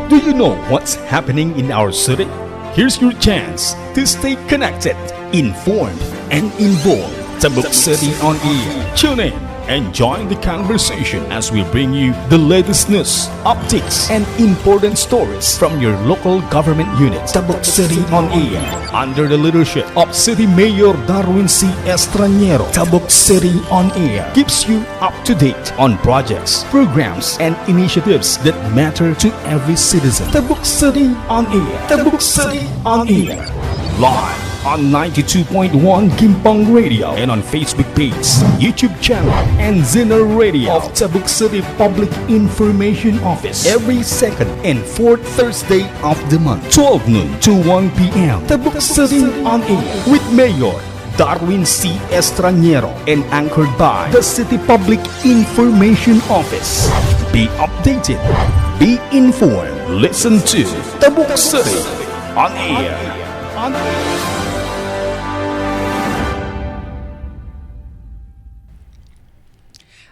Do you know what's happening in our city? Here's your chance to stay connected, informed, and involved. Tabuk City on Air. Tune in and join the conversation as we bring you the latest news, updates, and important stories from your local government unit. Tabuk City on Air. Under the leadership of City Mayor Darwin C. Estranero, Tabuk City on Air keeps you up to date on projects, programs, and initiatives that matter to every citizen. Tabuk City on Air. Tabuk City on Air. Live on 92.1 Gimpang Radio and on Facebook page, YouTube channel, and Zener Radio of Tabuk City Public Information Office every second and fourth Thursday of the month, 12 noon to 1 p.m. Tabuk City on Air with Mayor Darwin C. Estranero and anchored by the City Public Information Office. Be updated, be informed, listen to Tabuk City on Air.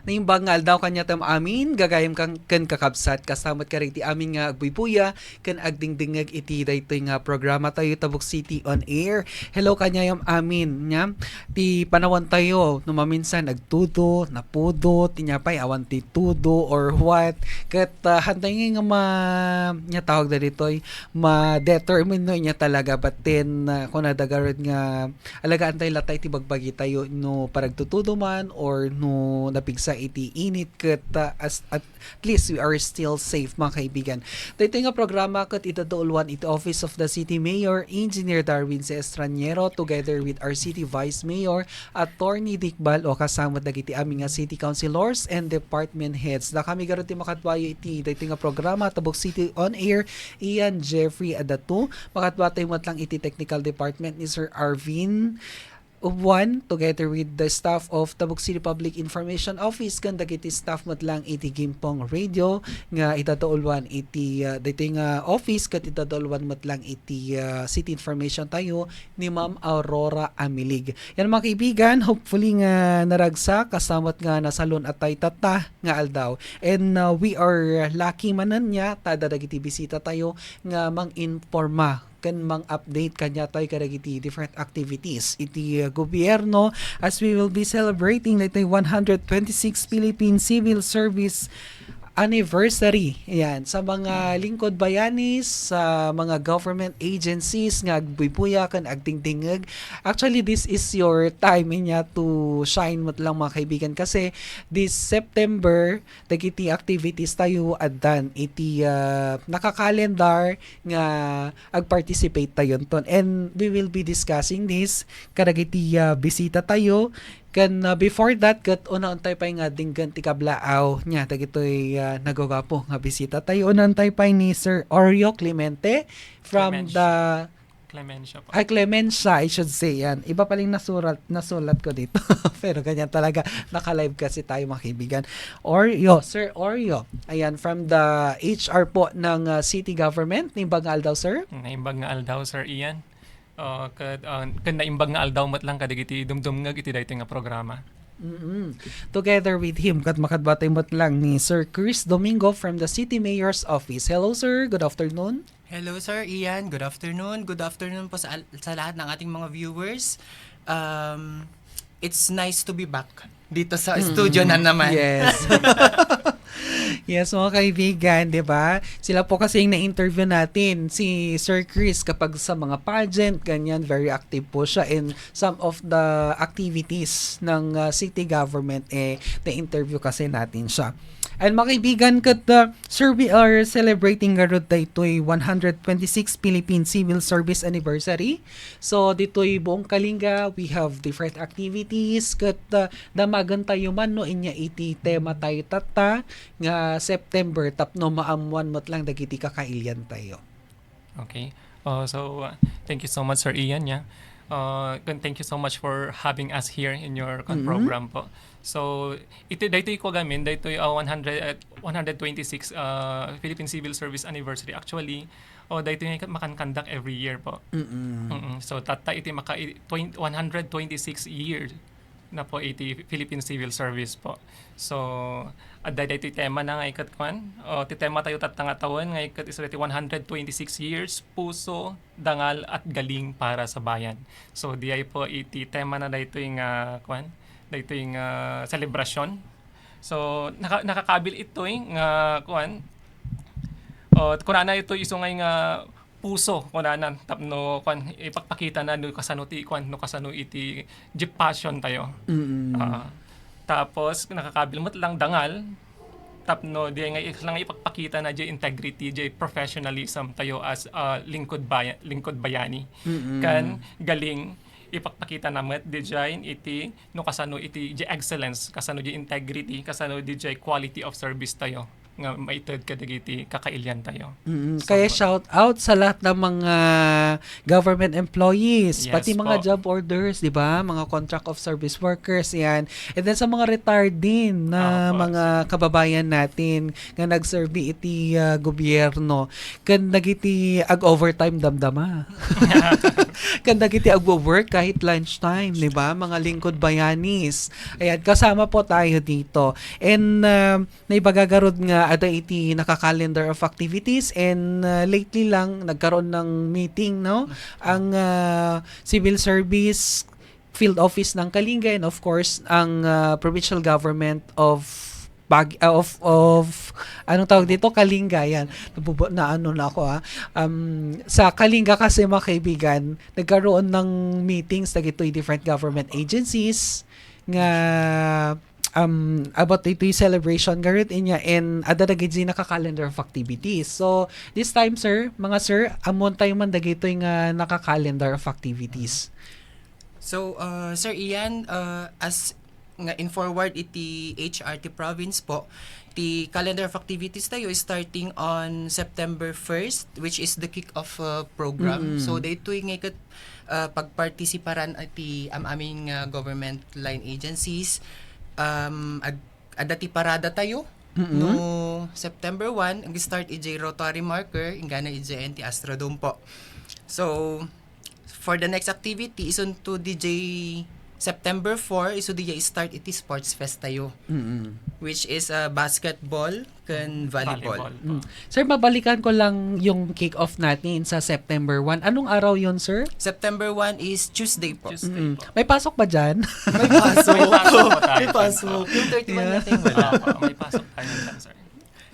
Naimbangal daw kanya tam amin, gagayam kang kan kakabsat, kasamat ka rin ti amin nga agbuipuya, kan agdingdingag iti daytoy nga programa tayo Tabuk City on Air. Hello kanya yung amin, nya? Ti panawan tayo, numaminsan nagtudo, napudo, tinyapay awan ti tudo or what. Kat hantay nga nya tawag na ditoy, ma-determine no niya talaga, but then kung nadagaran nga alagaan tayo latay ti bagbagi tayo no paragtutudo man or no napigsa iti init ket at least we are still safe mga kaibigan. Dito nga programa ket itatuulwan iti Office of the City Mayor Engineer Darwin C. Estranero together with our City Vice Mayor Attorney Dick Bal o kasama dagiti aming nga City Councilors and Department Heads. Da kami garo ti makatwayo iti dito nga programa Tabuk City on Air Ian Jeffrey Adatu makatwatay mo lang iti Technical Department ni Sir Arvin One, together with the staff of Tabuk City Public Information Office, kan dagiti staff matlang iti Gimpong Radio nga itatuulwan iti dito nga office kat itatuulwan matlang iti City Information tayo ni Ma'am Aurora Amilig. Yan mga kaibigan, hopefully nga naragsa kasamot nga nasalon at tay tata nga aldaw. And we are lucky manan niya tada dagiti bisita tayo nga mang-informa kan mang-update kanya tayo karagiti different activities iti gobyerno as we will be celebrating iti 126 Philippine Civil Service anniversary. Ayan, sa mga lingkod bayanis, sa mga government agencies nga agbuipuya kan agdingdingag. Actually, this is your time niya to shine mo lang mga kaibigan kasi this September dagiti activities tayo addan iti naka-calendar nga ag-participate tayo ton. And we will be discussing this kadagiti bisita tayo. Kan before that kat una-untay pa nga dinggan ti kablaaw nya dagitoy nagagapo nga bisita tayo una-untay pa ni Sir Oreo Clemente from the Clemencia po. Clemencia, I should say yan. Iba paling nasulat ko dito. Pero ganyan talaga. Naka-live kasi tayo mga kaibigan. Oreo, Sir Oreo. Ayan, from the HR po ng city government. Naimbag nga aldaw, sir? Naimbag nga aldaw, Sir Ian. Kan naimbag nga aldaw mat lang kadagiti dumdumngag iti daytoy nga programa. Together with him, kat makadbatay mat lang ni Sir Chris Domingo from the City Mayor's Office. Hello, sir. Good afternoon. Hello, Sir Ian. Good afternoon. Good afternoon po sa lahat ng ating mga viewers. It's nice to be back dito sa studio na naman. Yes. Yes, mga kaibigan, di ba? Sila po kasi yung na-interview natin, si Sir Chris, kapag sa mga pageant, ganyan, very active po siya. And some of the activities ng city government, na-interview kasi natin siya. And mga kaibigan, sir, we are celebrating garod dito'y 126 Philippine Civil Service Anniversary. So, dito'y buong Kalinga, we have different activities. Damagan tayo man, no, inya iti tema tayo tata, nga September, tapno maamuan mo't lang dagiti kakailyan tayo. Okay. Thank you so much, Sir Ian. Thank you so much for having us here in your program po. So, ito daytoy ko gamin, daytoy 126 Philippine Civil Service Anniversary. Actually, daytoy makan-conduct every year po. So, tata iti 126 years na po iti Philippine Civil Service po. So, adda iti tema na nga ikat kwan. O ti tema tayo tatangatawan nga ikat is 126 years puso, dangal at galing para sa bayan. So, di ay po iti tema na dito yung kwan, dito yung celebration. So, nakakabil ito yung kwan. O kunana ito iso nga puso kunanan tapno kwan ipakpakita na no kasano ti kwan no kasano iti jeep passion tayo. Tapos nakakabil mo lang dangal tapno di nga lang ipakpakita na di integrity, di professionalism tayo as lingkod bayani. Kan galing ipakpakita namet di jay iti no kasano iti di excellence, kasano di integrity, kasano di jay quality of service tayo nga maitid kadagiti kakailyan tayo. Kaya shout out sa lahat ng mga government employees, Yes pati mga po. job orders, 'di ba? Mga contract of service workers 'yan. And then sa mga retired din na Po. mga kababayan natin nga nagserbi iti gobyerno, kan nagiti ag-overtime damdama. Kan nagiti ag-work kahit lunchtime, 'di ba? Mga lingkod bayanis. Ayan, kasama po tayo dito. And naibagagarod nga ada iti naka-calendar of activities and lately lang nagkaroon ng meeting no ang civil service field office ng Kalinga and of course ang provincial government of anong tawag dito Kalinga yan na ano na ako sa Kalinga kasi mga kaibigan nagkaroon ng meetings na ito'y different government agencies nga about ito yung celebration garit inya and adadagid din naka-calendar of activities. So, this time, mga sir, amon tayo man dagito yung naka-calendar of activities. So, Sir Ian, as nga in forward iti HRT province po, the calendar of activities tayo is starting on September 1st, which is the kick-off program. So, dito yung ikat pagpartisiparan iti aming government line agencies, adati parada tayo no September 1 ang start ij Rotary marker ingana ij NT Astrodome po. So for the next activity ison to DJ September 4 iso DJ start iti sports fest tayo. Which is basketball kan volleyball. Sir, mabalikan ko lang yung kick-off natin sa September 1. Anong araw yon sir? September 1 is Tuesday po. Tuesday po. May pasok ba dyan? May pasok. May pasok po tayo. May pasok. Yung 31 natin wala. May pasok tayo dyan, sir.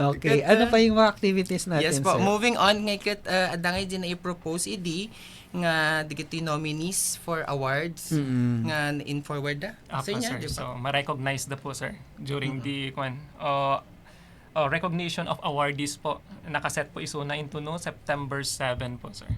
Okay. Good, Ano pa yung mga activities natin, Yes po. sir? Moving on, ngayon, adangay din na i-propose idi nga digiti nominees for awards nga in forward da. Apo, sir. Di ba? So, ma-recognize na po, sir, during the recognition of awardees po. Nakaset po isuna into September 7 po, sir.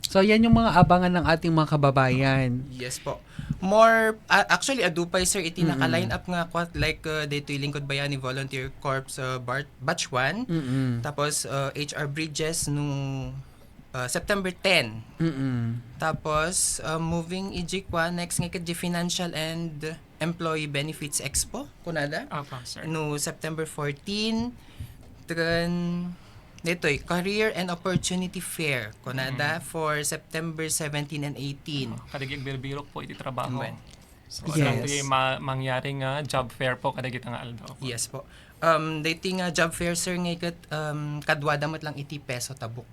So, yan yung mga abangan ng ating mga kababayan. Yes po. More actually adupay sir iti naka-line up nga like dito Lingkod Bayani Volunteer Corps batch 1. Tapos HR Bridges no September 10. Tapos moving ijikwa next nga kay Financial and Employee Benefits Expo kunada Apo, sir. no September 14. Then dito'y Career and Opportunity Fair kunada for September 17 and 18. Kadagig birbirok po iti trabaho. Amen. So, Yes. ito yung mangyaring job fair po kadagit nga aldaw po. Yes po. Dating job fair sir ngayon kadwada mo't lang iti peso tabuk.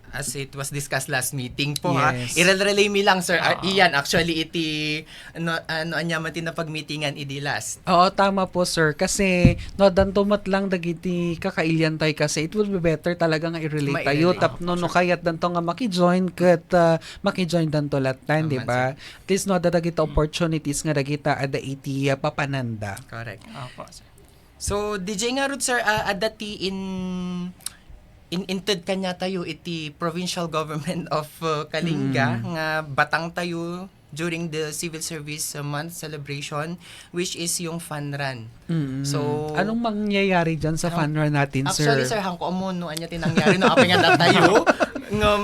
As it was discussed last meeting po Yes. I-relay mi lang sir. Iyan actually iti ano anya man na pagmeetingan idi last. Oo, tama po sir. Kasi, no, dantumat lang dagiti kakailyan tayo kasi it will be better talaga nga i-relate tayo. Ma-i-relate. Tapno no kayat danto nga makijoin kat makijoin danto latan, di ba? At least no, dagiti opportunities nga dagita ada iti papananda. Correct. Apo, sir. So DJ nga rod sir adati inted kanya tayo iti provincial government of Kalinga nga batang tayo during the civil service month celebration which is yung fun run. So Anong mangyayari dyan sa fun run natin, sir? actually sir hangko mo no anya tinangyari no apay nga tayo ngam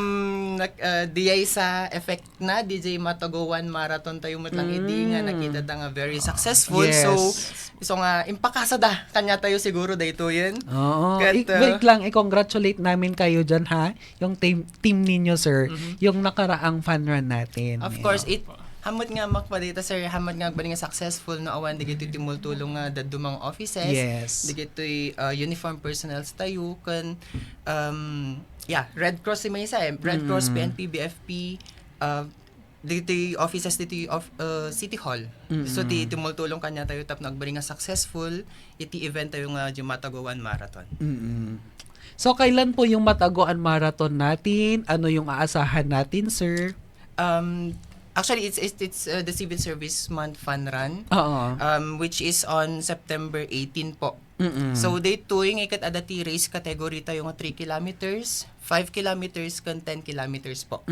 diyay sa effect na DJ Matagowan Marathon tayo matlang idi nga nakita ta nga very successful. Yes. So nga impakasada kanya tayo siguro dayto yun. Oo. Kat, Wait lang, i-congratulate namin kayo dyan, ha? Yung team ninyo, sir. Yung nakaraang fun run natin. Of course, hamot nga makpadita sir, hamot nga ba nga successful no awan digito timultulong nga dadumang offices. Yes. Digito uniform personnel tayo kan Red Cross si may isa Red Cross, PNP, BFP, dito offices dito of City Hall. So di tumultulong kanya tayo tap nagbari nga successful iti event tayo nga Matagowan Marathon. So, kailan po yung Matagoan Marathon natin? Ano yung aasahan natin, sir? Actually, it's the Civil Service Month Fun Run, Oo. which is on September 18 po. So, day 2, yung ikat adati race category tayo nga 3 kilometers, 5 kilometers, kan 10 kilometers po.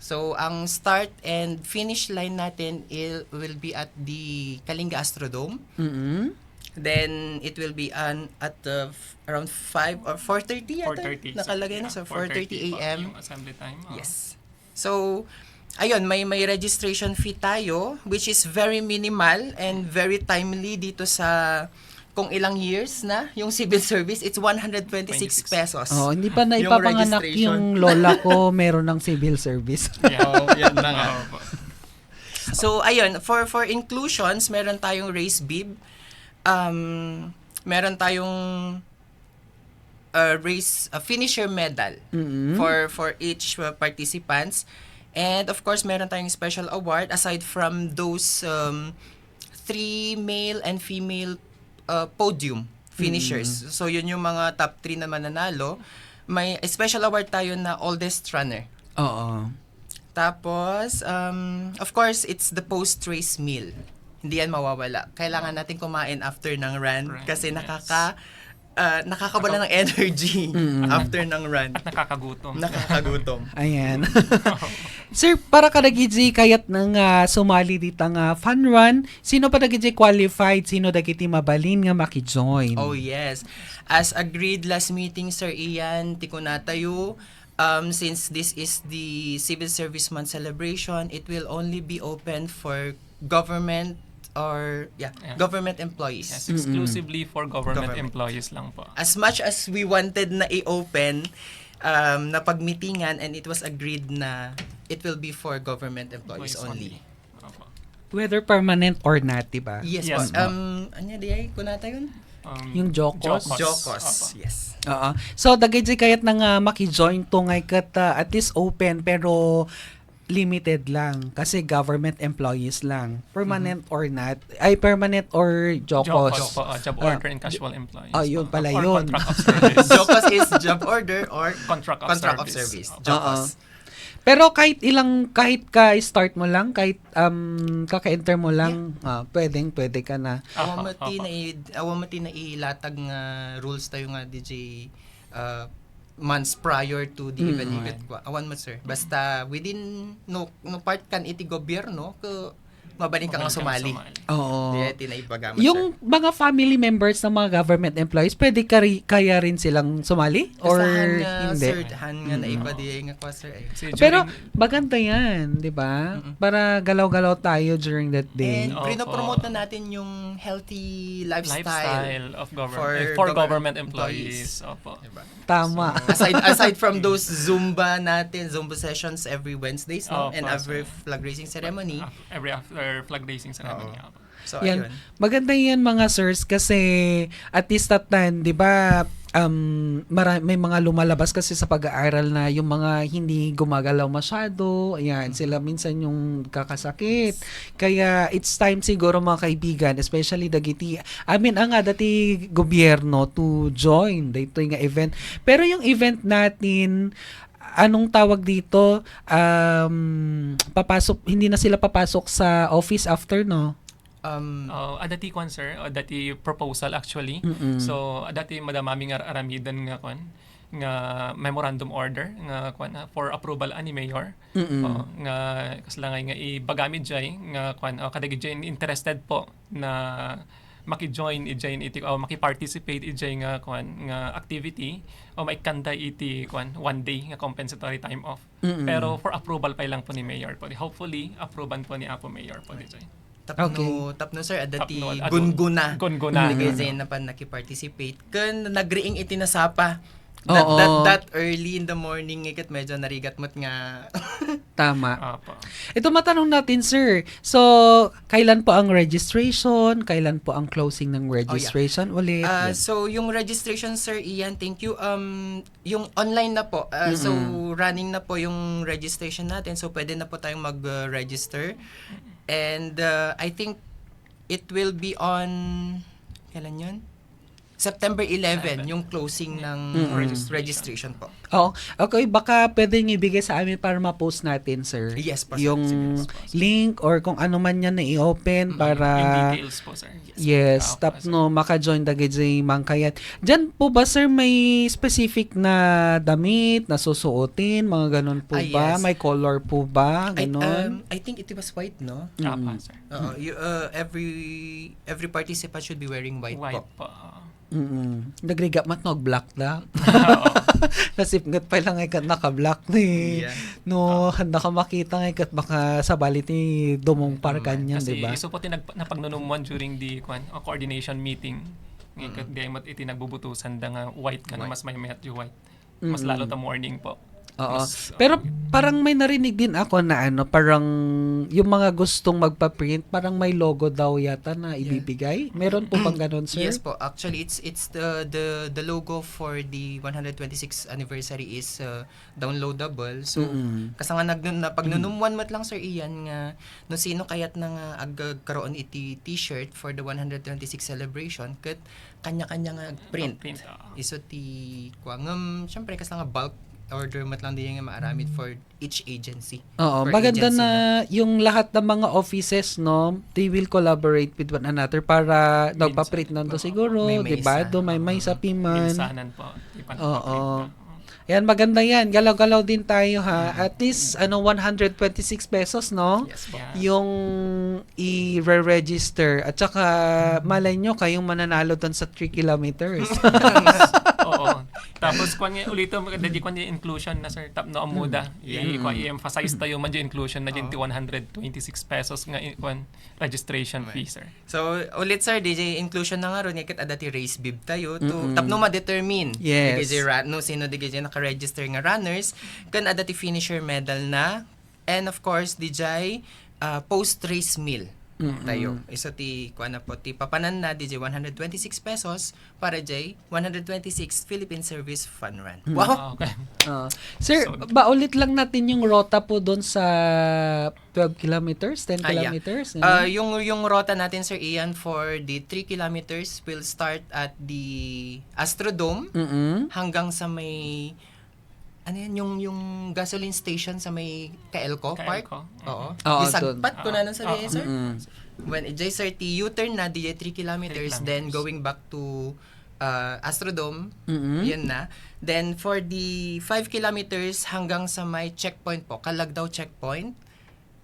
So, ang start and finish line natin will be at the Kalinga Astrodome. Then, it will be at around 5 or 4:30 yata. 4:30. Nakalagay na, so 4:30 a.m. Yung assembly time. Yes. So, ayun, may registration fee tayo, which is very minimal and very timely dito sa kung ilang years na yung civil service. It's 126 pesos. Oh, hindi pa Yung naipapanganak registration. yung lola ko meron ng civil service. Yan na nga. Oo po. So, ayun, for inclusions, meron tayong race bib. Meron tayong race finisher medal for each participants. And of course, meron tayong special award aside from those 3 male and female podium finishers. So, yun yung mga top 3 na mananalo. May special award tayo na oldest runner. Oo. Tapos, of course, it's the post-race meal. Hindi yan mawawala. Kailangan natin kumain after ng run Right, kasi yes. nakakabala ng energy after ng run. At nakakagutom. Nakakagutom. Ayan. Sir, para ka nag-GJ kayat nang sumali dito nga fun run, sino pa nag-GJ qualified? Sino dagiti mabalin nga maki-join? Oh, yes. As agreed last meeting, Sir Ian, tikunatayo, since this is the Civil Service Month celebration, it will only be open for government government employees. Yes, exclusively for government Government. employees lang po. As much as we wanted na i-open na pagmitingan, and it was agreed na it will be for government employees only. Opo. Whether permanent or not, diba? Yes, Yes, po. Anya di kunata yun? Yung Jocos. Jocos. Opo. Yes. Oo. So, dagiti kayat nang maki-join to ngay kat at least open pero limited lang kasi government employees lang. Permanent or not. Ay, permanent or Jocos. Jocos po, job order and casual employees. Oh, yun po. pala Or yun. contract of service. Jocos is job order or Contract of service. Jocos. Oo. Pero kahit ka-start mo lang, kahit kaka-enter mo lang, pwede ka na. Awamati na ilatag nga rules tayo nga DJ months prior to the event. Awan mo, sir. Basta within no part kan iti gobyerno ko mabalin ka nga sumali. Oo. Di tinaibaga mo, Yung mga family members ng mga government employees, pwede kaya rin silang sumali? Or hindi? Sir, han nga naipadiya nga kwa, sir. Kasi Pero during- maganda yan, di ba? Para galaw-galaw tayo during that day. And Opo. pinopromote na natin yung healthy lifestyle. of government for government employees. Opo. Diba? Tama. Aside from those Zumba sessions every Wednesdays, no? Opo, And every sir. flag raising ceremony. Every after flag raising ceremony. Oo. Opo. So, Yan. ayun. Maganda yan mga sirs kasi at least that time, 'di ba? May mga lumalabas kasi sa pag-aaral na yung mga hindi gumagalaw masyado, ayan, sila minsan yung kakasakit. Kaya it's time siguro mga kaibigan, especially dagiti ang dati gobyerno to join dito nga event. Pero yung event natin, anong tawag dito? Hindi na sila papasok sa office after, no? Adati kwan sir, adati proposal actually. So adati madamami nga aramidan nga kwan nga memorandum order nga kwan for approval ani mayor. Nga kaslangay nga ibagamit jay nga kwan kadagi jay interested po na maki-join iti o maki-participate nga kwan nga activity o maikanda iti kwan 1 day nga compensatory time off. Pero for approval pa lang po ni Mayor po. Hopefully approval po ni Apo Mayor po dito. Tapno sir adati Tapno, gunguna. Gunguna. Hindi kayo na pa nakiparticipate. Kan nagriing iti nasapa. Oo. That early in the morning ikat medyo narigat mo't nga. Tama. Apo. Ito matanong natin, sir. So, kailan po ang registration? Kailan po ang closing ng registration ulit? Yes. So yung registration sir Ian, thank you. Yung online na po. So running na po yung registration natin. So pwede na po tayong mag-register. And I think it will be on kailan 'yun? September 11 yung closing ng registration po. Oh, okay, baka pwedeng ibigay sa amin para ma-post natin, sir. Yes po, sir. Yung Sige, po, sir. link or kung ano man yan na i-open para Yung details po, sir. yes, Apo, tapno maka-join dagay mangkayat. Diyan po ba, sir, may specific na damit na susuotin, mga ganun po ba? Yes. May color po ba? Ganun? I think it was white, no? Apo, sir. Every participant should be wearing white, White po. po. Nagriga mat nog black na. Nasipngat pa lang ikat naka-black ni. Yeah. No, handa ka makita nga ikat baka sa balit ni dumong parkan yan, Kasi di ba? iso po napagnunumuan during the coordination meeting. Ngayon, di ay itinagbubutusan da nga white ka na mas may mayat yung white. Mas lalo ta morning po. Oo. Mas, Pero parang may narinig din ako na parang yung mga gustong magpa-print, parang may logo daw yata na ibibigay. Meron po bang ganun, sir? Yes po. Actually, it's the logo for the 126th anniversary is downloadable. So, kasi nga pagnunumuan mat lang, Sir Ian, nga no sino kayat na nga agkaroon iti t-shirt for the 126th celebration, kat kanya-kanya nga print. Iso ti kwangam, syempre kasi nga bulk order mat lang din nga maaramid for each agency. Oo, Per maganda agency na yung lahat ng mga offices, no, they will collaborate with one another para nagpa-print nando siguro, May di ba? maysa. Do may sa piman. Minsanan po. Oo. Yan, maganda yan. Galaw-galaw din tayo, ha. At least, 126 pesos, no? Yes po. Yung i-register. At saka, malay nyo, kayong mananalo doon sa 3 kilometers. Oo. Tapos kung ulit daddy kung inclusion na sir tap no amuda i-emphasize tayo man yung inclusion na yung 126 pesos nga registration fee sir. So ulit sir DJ inclusion na nga ron ngakit adati race bib tayo to tapno ma-determine Yes. no sino DJ naka-register nga runners kan adati finisher medal na and of course DJ post race meal tayo. Isa ti kuan na po ti papanan na DJ 126 pesos para J 126 Philippine Service Fun Run. Wow. Okay. Sir, baulit lang natin yung rota po doon sa 12 kilometers, 10 Yeah. kilometers. Yung rota natin Sir Ian for the 3 kilometers will start at the Astrodome hanggang sa may yung gasoline station sa may Kaelco Park. Oo. Oo, Isagpat ko na nun sa diyan, sir. Mm-mm. When J30 U-turn na DJ 3 kilometers, 3 then going back to Astrodome, Mm-mm. yan na. Then for the 5 kilometers hanggang sa may checkpoint po, Kalagdaw checkpoint,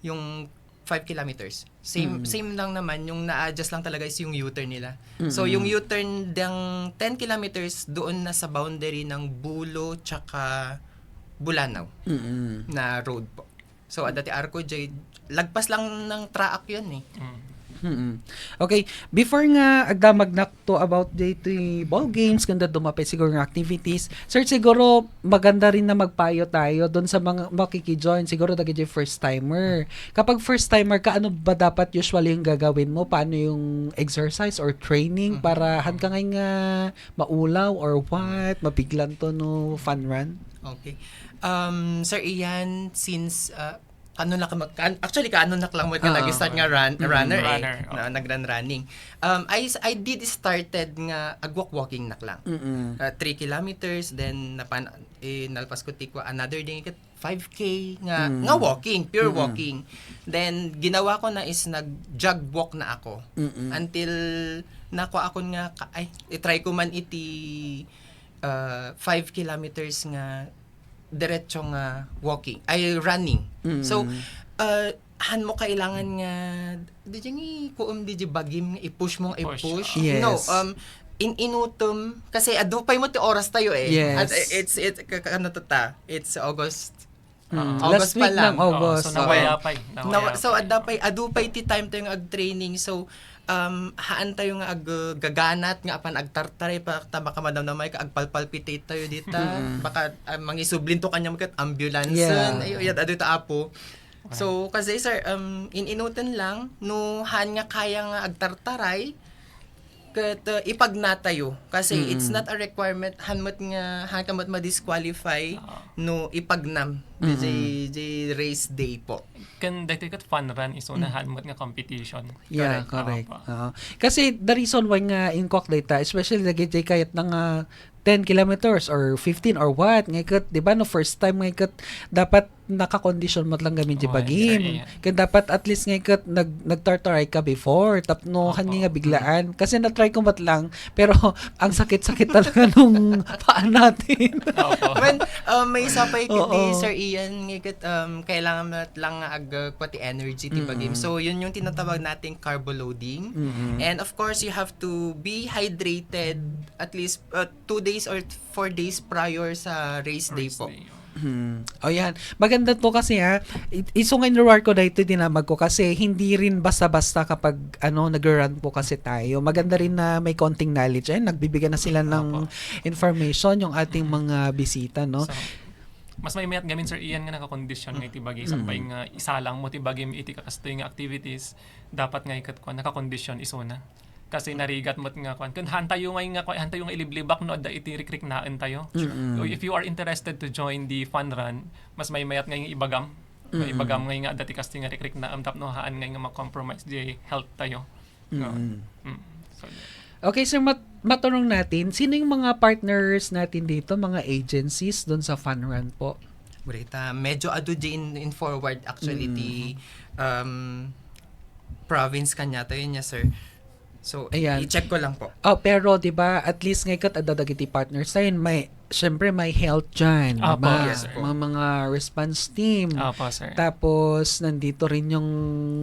yung 5 kilometers. Same lang naman, yung na-adjust lang talaga is yung U-turn nila. So yung U-turn ng 10 kilometers doon na sa boundary ng Bulo tsaka Bulanaw na road po. So adati Arco J, lagpas lang ng traak yun eh. Okay, before nga agdamag na to about dito ball games, ganda dumapay siguro ng activities. Sir, siguro maganda rin na magpayo tayo doon sa mga makikijoin. Siguro dagi first timer. Kapag first timer ka, ano ba dapat usually yung gagawin mo? Paano yung exercise or training para hanggang nga maulaw or what? Mabiglan to no fun run? Okay. Sir Ian, since kaano na actually kaano na lang mo ka nag-start nga runner Runner, nag-run running. I did started nga agwalk-walking na lang. 3 kilometers then nalpas ko tikwa another day 5k nga walking, pure walking. Then ginawa ko na is nag-jog walk na ako until nakuha ako nga i-try ko man iti 5 kilometers nga diretso nga running. So han mo kailangan nga di kuom di bagim nga i-push mo nga i-push. Yes. No, inutom kasi adupay mo ti oras tayo eh. Yes. At ano to ta? It's August. Last August pa week lang. ng August. So nawayapay. So adupay ti time tayo nga ag-training. So haan tayo nga gaganat nga apan agtartaray pa baka madamdamay ka agpalpalpitate tayo dita. Baka mangisublim to kanya magkat ambulance. Yeah. Ayo yat ado ta apo. So kasi sir ininutan lang no haan nga kaya nga agtartaray kat ipagnatayo kasi it's not a requirement hanmat nga hankamot ma-disqualify no ipagnam di race day po. Kan dati kat fun run is unahan mo nga competition. Yeah, correct. Kasi the reason why nga in Cock data, especially nagitay kayat ng 10 kilometers or 15 or what, ngayon, di ba, no, first time ngayon, dapat naka-condition mo lang gamin di bagim. Kaya dapat at least ngayon, nag-tartaray ka before, tapno, nga biglaan. Kasi na-try ko mat lang, pero ang sakit-sakit talaga nung paan natin. When, may sapay kiti, Sir Ian, ngayon, kailangan lang pati energy ti bagim. So, yun yung tinatawag nating carbo loading. And of course, you have to be hydrated at least 2 days or 4 days prior sa race day po. O yan. Maganda to kasi isungay niluwar ko dahito dinamag ko kasi hindi rin basta-basta kapag nag-run po kasi tayo. Maganda rin na may konting knowledge. Nagbibigyan na sila ng information yung ating mga bisita, no? So, mas may mayat gamin Sir Ian nga naka-condition nga itibagi sampay nga isa lang mo tibagi iti kakastoy nga activities dapat nga ikat ko naka-condition isuna. Kasi narigat mo't nga kwan. Kun hantayo nga iliblibak no adda iti rikrik naan tayo. So if you are interested to join the fun run, mas may mayat nga yung ibagam. Ibagam nga adda ti kasting nga rikrik na tap no haan nga ma-compromise di health tayo. So, okay, sir, matanong natin, sino yung mga partners natin dito, mga agencies doon sa fun run po? Burita, medyo ado di in forward actually ti province kanya tayo niya sir. So, ayan. I-check ko lang po. Pero 'di ba, at least ngayon adadagiti partners tayo, syempre may health dyan. Apo, diba? yes, mga response team. Apo, sir. Tapos, nandito rin yung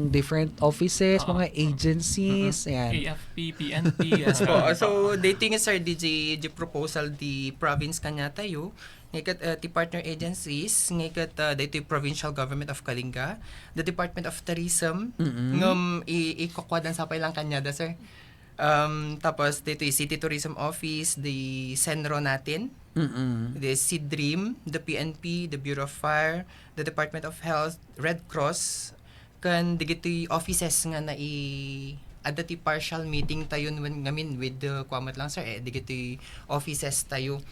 different offices, mga agencies. Ayan. AFP, PNP. So, dating sir, di proposal di province kanya tayo. Ngayon, ti partner agencies, ngayon, dito yung Provincial Government of Kalinga, the Department of Tourism, ikukwadan sa lang kanya da, sir. Tapos, dito yung City Tourism Office, the Senro natin, the CDREAM, the PNP, the Bureau of Fire, the Department of Health, Red Cross, kan dito yung offices nga na adati partial meeting tayo ngamin with the kwamat lang sir dito offices tayo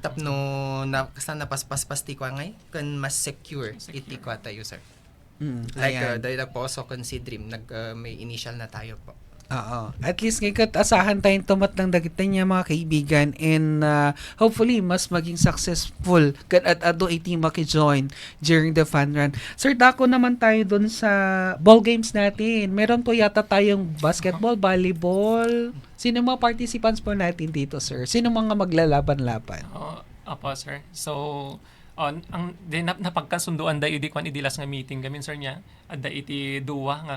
tapno na kasan napaspas ti kwa ngay kan mas secure iti kwa tayo sir like dahil po so considering may initial na tayo po. Oo. At least ngayon asahan tayong tumat ng dagitan niya mga kaibigan and hopefully mas maging successful at ado iti maki-join during the fun run. Sir, dako naman tayo dun sa ball games natin. Meron po yata tayong basketball, volleyball. Sino mga participants po natin dito, sir? Sino mga maglalaban-laban? Apo, sir. So, napagkasunduan da idi kwan idilas nga meeting gamin sir niya adda iti duwa nga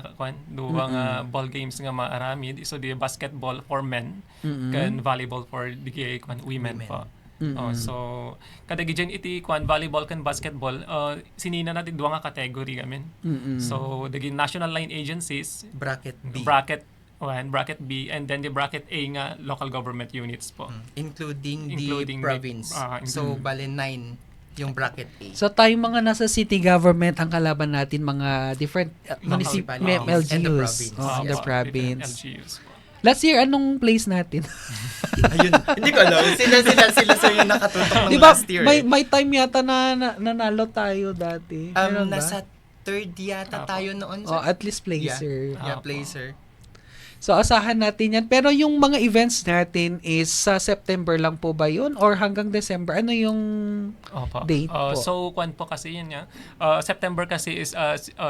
ball games nga maaramid so di basketball for men kan volleyball for di kwan women po. So kada gidyan iti kwan volleyball kan basketball sinina natin duwa nga category gamin. So the national line agencies bracket B, bracket B, and then the bracket A nga local government units po. Including the province. So bale 9 yung bracket A. So tayong mga nasa city government ang kalaban natin mga different LGUs and the province. The province. LGUs po. Last year anong place natin? Ayun, hindi ko alam. Sila sir yung nakatutok ng diba, last year. may time yata na nanalo tayo dati. Nasa third yata tayo noon sir. At least placer. Yeah, placer. So, asahan natin yan. Pero yung mga events natin is sa September lang po ba yun? Or hanggang December? Ano yung date po? So, kwan po kasi yun niya. September kasi is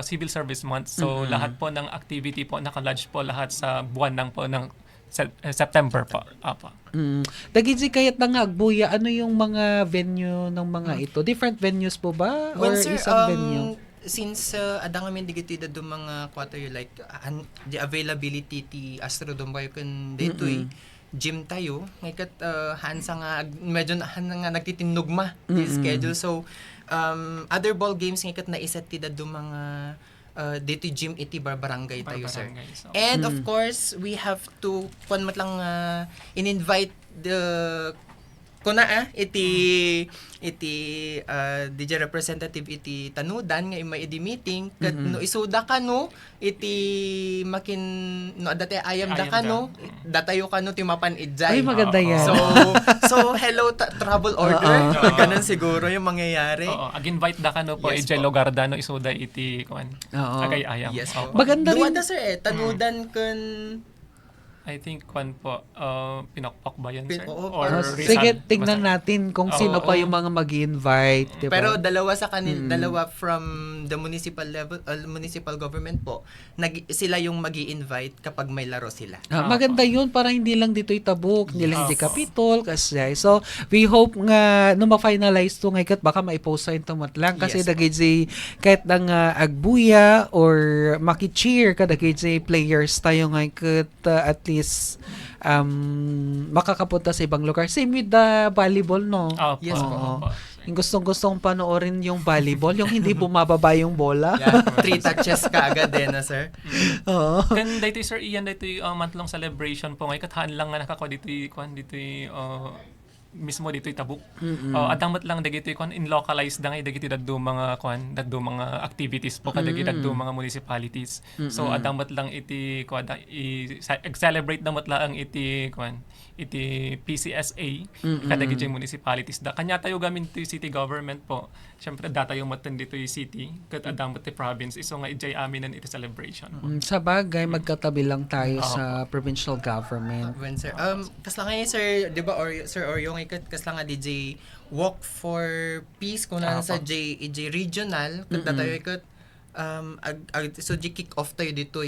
Civil Service Month. So, lahat po ng activity po, nakalodge po lahat sa buwan ng po ng September po. Apa. Dagiti kayat na nga, Agbuya, ano yung mga venue ng mga ito? Different venues po ba? Or Well, sir, isang venue? since adang amin digiti da mga kwato like the availability ti Astro Dumbay kun detoy gym tayo ngayon hansa nga medyo nga nagtitinugma ti schedule so other ball games ngayon na iset ti da mga dito gym iti barangay tayo sir. So. And of course we have to kun mat lang in-invite the kuna iti DJ representative iti tanudan nga may idi meeting kat no isuda ka no iti makin no dati ayam da ka no datayo ka no ti mapan idjay. Ay, maganda yan. So hello travel order ganun siguro yung mangyayari. Oo, ag-invite da ka no po Yes ijay po. lugar da no isuda iti kuan. Oo. Agay ayam. Yes Oo. po. Maganda rin. Duwada sir tanudan kun I think kuan po Pinokpok ba yan, sir? Oo, Or Sige, Rizal? tingnan Basta- natin kung Oo, sino pa oo. yung mga mag-invite, di ba? Pero dalawa sa dalawa from the municipal level, municipal government po, sila yung magi-invite kapag may laro sila. Maganda yun, para hindi lang dito itabok, hindi lang di Opo. Capitol, kasi so we hope nga no ma-finalize to ngayon baka maipost sa intumat lang kasi Yes, dagay kahit ang agbuya or maki-cheer ka dagay players tayo ngayon at least makakapunta sa ibang lugar. Same with the volleyball, no? Opo, Yes po. opo. Yung gustong-gustong panoorin yung volleyball, yung hindi bumababa yung bola. Yeah, 3 touches ka agad din na sir. Oo. Then dito sir Ian dito month-long celebration po ngay kathaan lang nga nakako dito kuan dito mismo dito tabuk. Adamat lang dagito kuan in localized dangay dagiti daddo mga kuan daddo mga activities po kadagi daddo mga municipalities. So adamat lang iti kuan celebrate damat lang iti kuan iti PCSA kadagi jay municipalities da kanya tayo gamin ti city government po. Syempre data yung matan dito yung city kat adamat ti province iso nga ijay aminan iti celebration. Sa bagay, magkatabi lang tayo sa provincial government. When sir, kasla nga sir, di ba, or sir or yung ikat kasla nga DJ Walk for Peace kung na sa J regional kanta tayo ikat so di kick off tayo dito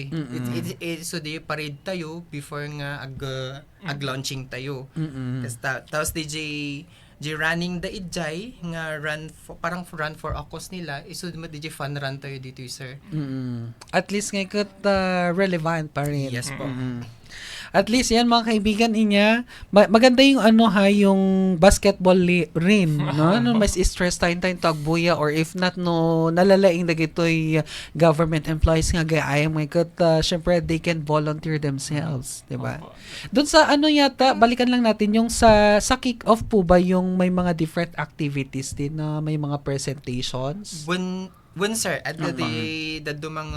so di parade tayo before nga ag launching tayo. Tapos DJ running the ijay nga parang run for a cause nila isud mo DJ fun run tayo dito sir. At least ngayon relevant pa rin. Yes po. At least yan mga kaibigan niya, maganda yung yung basketball rin, no? No mas stress time tagbuya or if not no nalalaing dagitoy government employees nga gayam ngayon syempre they can volunteer themselves, 'di ba? Doon sa yata balikan lang natin yung sa kick-off po ba yung may mga different activities din na may mga presentations? When sir, at the dumang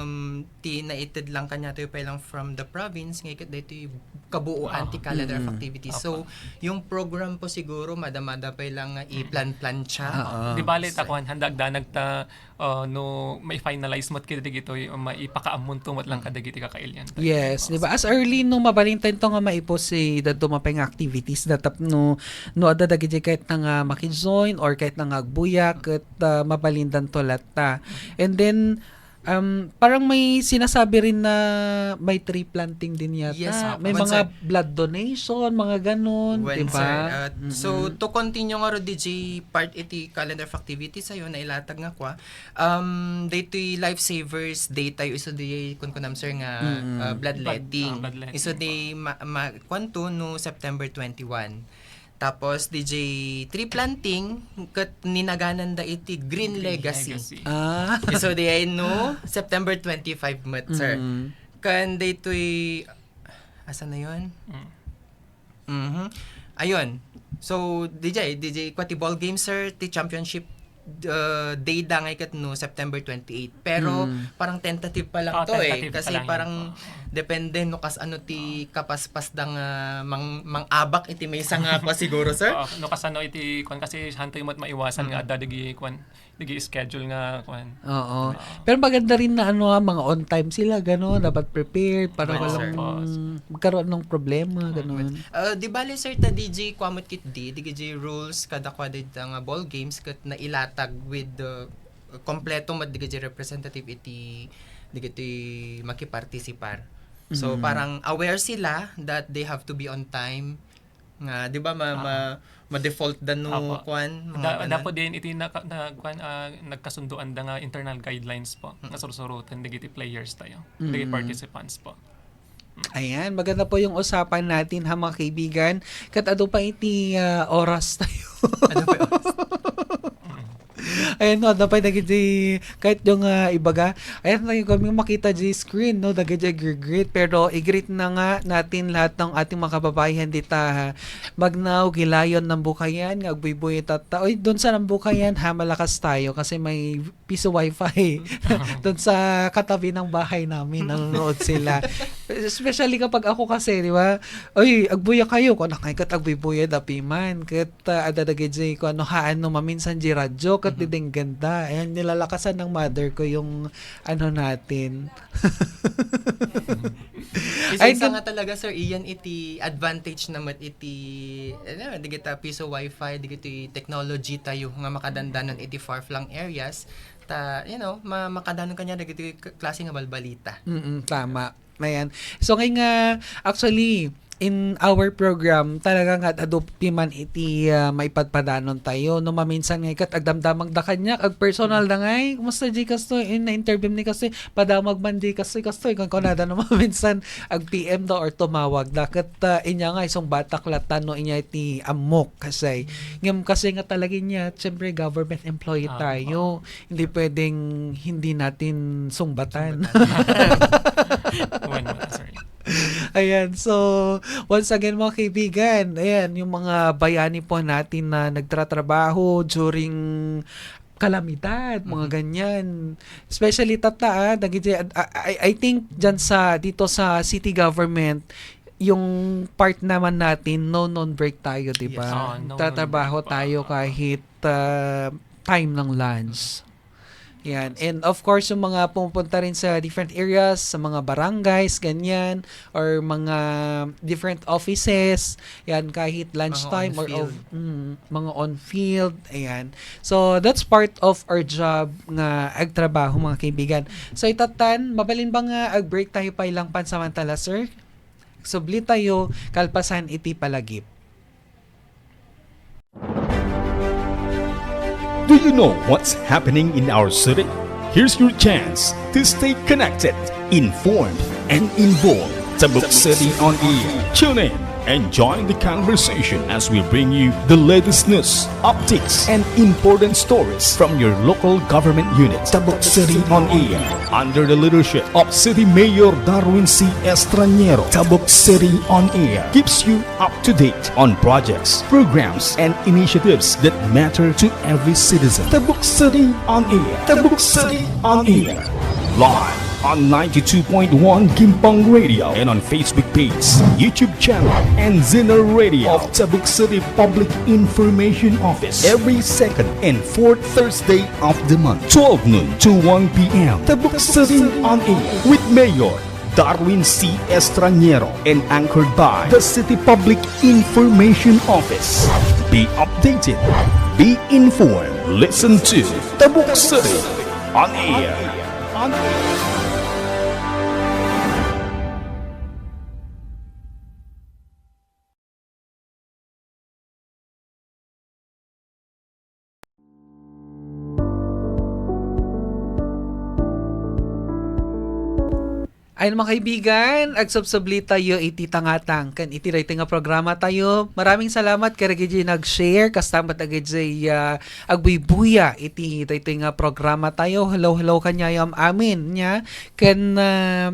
tinaited lang kanya tayo pa lang from the province, ngayon dito yung kabuuan ti calendar of activities. So, yung program po siguro, madamada pa lang i-plan-plan siya. Di bali takuan handag danag ta no may finalize mat kiti dito maipakaamon to mat lang kadagiti kakailyan. Yes, di ba? As early no mabalintan to nga maipos si dadto mapeng activities datap no ada dagiti kahit nga makijoin or kahit nga agbuyak ket mabalindan to latta. And then parang may sinasabi rin na may tree planting din yata. Yes, may once mga blood donation, mga ganun, di When, ba? sir, so to continue nga ro DJ part iti calendar of activities ayo na ilatag nga kwa dito Lifesavers Day tayo iso di kun kunam sir nga bloodletting. Bloodletting Iso di kwanto no September 21. Tapos DJ tree planting kat ninaganan da iti Green Legacy. So di ay no September 25 mat sir. Kan daytoy asa na yon? Ayun. So DJ Kwati Ball Game sir ti championship day da ngay kat no September 28. Pero parang tentative pa lang to tentative kasi pa lang parang depende no kas ti kapaspas dang mang abak iti may isang pa siguro sir. No kasano iti kwan kasi hantoy mat maiwasan nga adda digi kwan digi schedule nga kwan. Oo. Pero maganda rin na mga on time sila gano'n, dapat prepared para Well, sir. walang magkaroon ng problema gano'n. Di bali sir ta DJ kwamot kit DJ rules kada nga ball games kat na ilatag with the kompleto mat DJ representative iti makipartisipar. So parang aware sila that they have to be on time Nga, di ba, ma-default dan no Apo. kwan? mga Dapo kanan? din iti nagkasunduan da nga internal guidelines po. Nga surusurutan digiti players tayo. Digiti participants po. Ayan, maganda po yung usapan natin ha mga kaibigan. Kat ado pa iti oras tayo. Ano pa yun? Ayan no, dapat naging kahit yung ibaga. Ayan tayo kami makita di screen no, naging greet pero i-greet na nga natin lahat ng ating mga kababayan dita ha. Magnaw gilayon ng bukayan, agbuy-buy tata. Oy, doon sa ng bukayan ha, malakas tayo kasi may piso wifi doon sa katabi ng bahay namin nanonood sila. Especially kapag ako kasi, di ba? Oy, agbuya kayo ko nakaikat agbuy-buya dapiman. Kat adadagay ko ano haan no maminsan di radyo kat diding ganda. Ayan, nilalakasan ng mother ko yung ano natin. Ay, Isa nga talaga, Sir Ian, iti advantage naman iti, di kita piso wifi, di kita technology tayo nga makadandanan iti far-flung areas. Makadanon kanya di kita klase nga balbalita. Tama. Ayan. So ngayon nga, actually, in our program, talaga nga adopti man iti maipadpadanon tayo. No maminsan nga ikat agdamdamag da kanya, ag personal da ngay, kumusta di kasto, na-interview ni kasi, padamag man di kasto, ikon ko na da no maminsan, ag PM da or tumawag. Dakat inya nga, isang batak latan no inya iti amok kasi. Ngam kasi nga talaga niya, syempre government employee tayo. Hindi pwedeng hindi natin sungbatan. Sorry. Ayan, so once again mga kaibigan, ayan, yung mga bayani po natin na nagtratrabaho during kalamidad, mga ganyan. Especially tata, I think dyan dito sa city government, yung part naman natin, no non-break tayo, di ba? Yes. No Tatrabaho non-break tayo pa. kahit time ng lunch. Yan. And of course, yung mga pumupunta rin sa different areas, sa mga barangays, ganyan, or mga different offices, yan, kahit lunchtime or mga on-field, ayan. So, that's part of our job nga agtrabaho, mga kaibigan. So, itatan, mabalin ba nga ag-break tayo pa ilang pansamantala, sir? Subli tayo, kalpasan iti palagip. Do you know what's happening in our city? Here's your chance to stay connected, informed, and involved. Tabuk City on Air. Tune in and join the conversation as we bring you the latest news, updates, and important stories from your local government unit. Tabuk City on Air. Under the leadership of City Mayor Darwin C. Estraniero, Tabuk City on Air keeps you up to date on projects, programs, and initiatives that matter to every citizen. Tabuk City on Air. Tabuk City on Air. Live on 92.1 Gimpang Radio and on Facebook page, YouTube channel, and Ziner Radio of Tabuk City Public Information Office every second and fourth Thursday of the month, 12 noon to 1 p.m. Tabuk City on Air with Mayor Darwin C. Estraniero and anchored by the City Public Information Office. Be updated, be informed, listen to Tabuk City on Air. On Air. Ayun mga kaibigan, agsubsubli tayo iti tangatang kan iti rating nga programa tayo. Maraming salamat kay Reggie nag-share kastamat agay agbuy-buya iti rating nga programa tayo. Hello kanya yung amin nya ken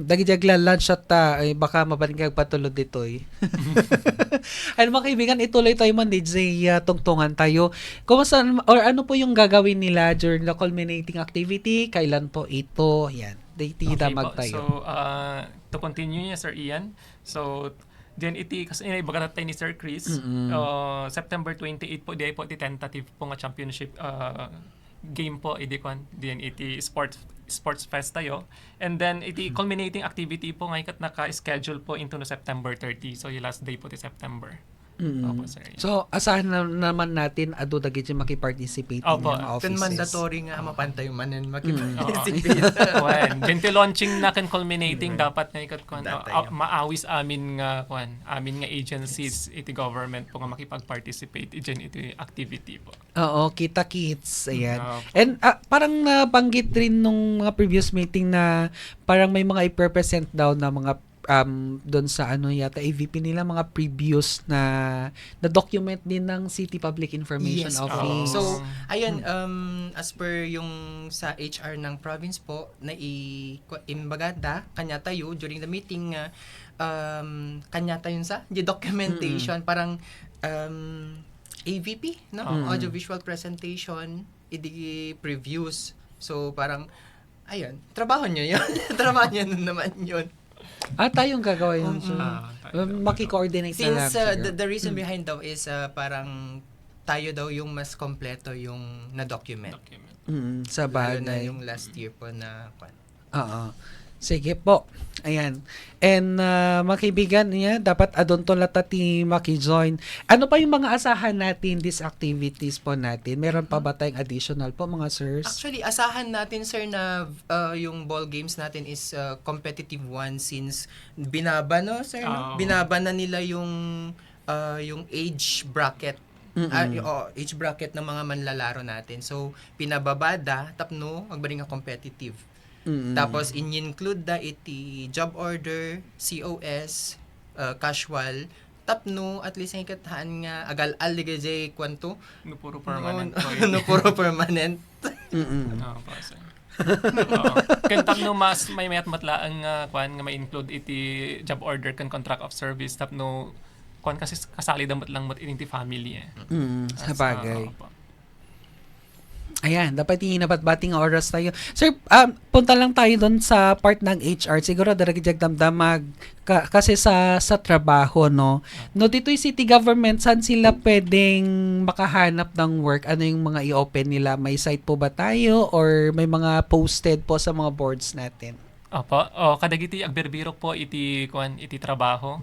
dagijagla lunch at baka mabaling patulod dito Ayun mga kaibigan, ituloy tayo man DJ tungtungan tayo. Kumusta or ano po yung gagawin nila during the culminating activity? Kailan po ito? Yan. Damag tayo. So, to continue niya, Sir Ian. So, then kasi ibagat tayo ni Sir Chris. September 28 po, di po iti tentative po nga championship game po, then iti sports fest tayo. And then, iti culminating activity po, ngayon naka-schedule po into no September 30. So, yung last day po ti September. Opo, sir. So, asahan naman natin ado dagiti makiparticipate in Opo. mga Kan offices. mandatory nga mapantay manen Oo. makipag-participate. Kuan, Genti launching na kan culminating dapat nga ikat kuan Datay. maawis amin nga kuan, amin nga agencies iti government po nga makipag-participate iti activity po. Oo, kita-kits. Ayan. Opo. And parang nabanggit rin nung mga previous meeting na parang may mga i-represent daw na mga doon sa yata AVP nila mga previous na document din ng City Public Information Yes. Office. So, ayun, as per yung sa HR ng province po, na imbaganda, kanya tayo, during the meeting, kanya tayo sa the documentation, parang AVP, no? Audiovisual presentation, idi previews. So, parang, ayun, trabaho nyo yun. Trabaho nyo naman yun. Tayong gagawa yun. So, maki-coordinate na lang. Since siguro. the reason behind daw is parang tayo daw yung mas kompleto yung na-document. Sa Lalo na bagay. yung last year po na Oo. Sige po. Ayan. And mga kaibigan niya, dapat adon to latati maki-join. Ano pa yung mga asahan natin, these activities po natin? Meron pa ba tayong additional po mga sirs? Actually, asahan natin, sir, na yung ball games natin is competitive one since binaba, no, sir? No? Oo. Binaba na nila yung age bracket. Age bracket ng mga manlalaro natin. So, pinababada, tapno, magbaring nga competitive. Tapos, in-include da iti job order, COS, casual, tapno, at least ang ikatahan nga, agal-al ligay kwanto. No puro permanent po. No, puro permanent. Opo, sir. Oo. Kan tapno mas may mayat matlaang kuan nga ma-include iti job order kan contract of service tapno kuan kasi kasali damat lang mat iti family eh. Sa bagay. Opo. Ayan, dapat hinabat-bating oras tayo. Sir, punta lang tayo doon sa part ng HR. Siguro daragijag damdamag kasi sa trabaho, no? No, dito yung city government, saan sila pwedeng makahanap ng work? Ano yung mga i-open nila? May site po ba tayo or may mga posted po sa mga boards natin? Opo, kadagiti agberbiro po iti kuan iti trabaho.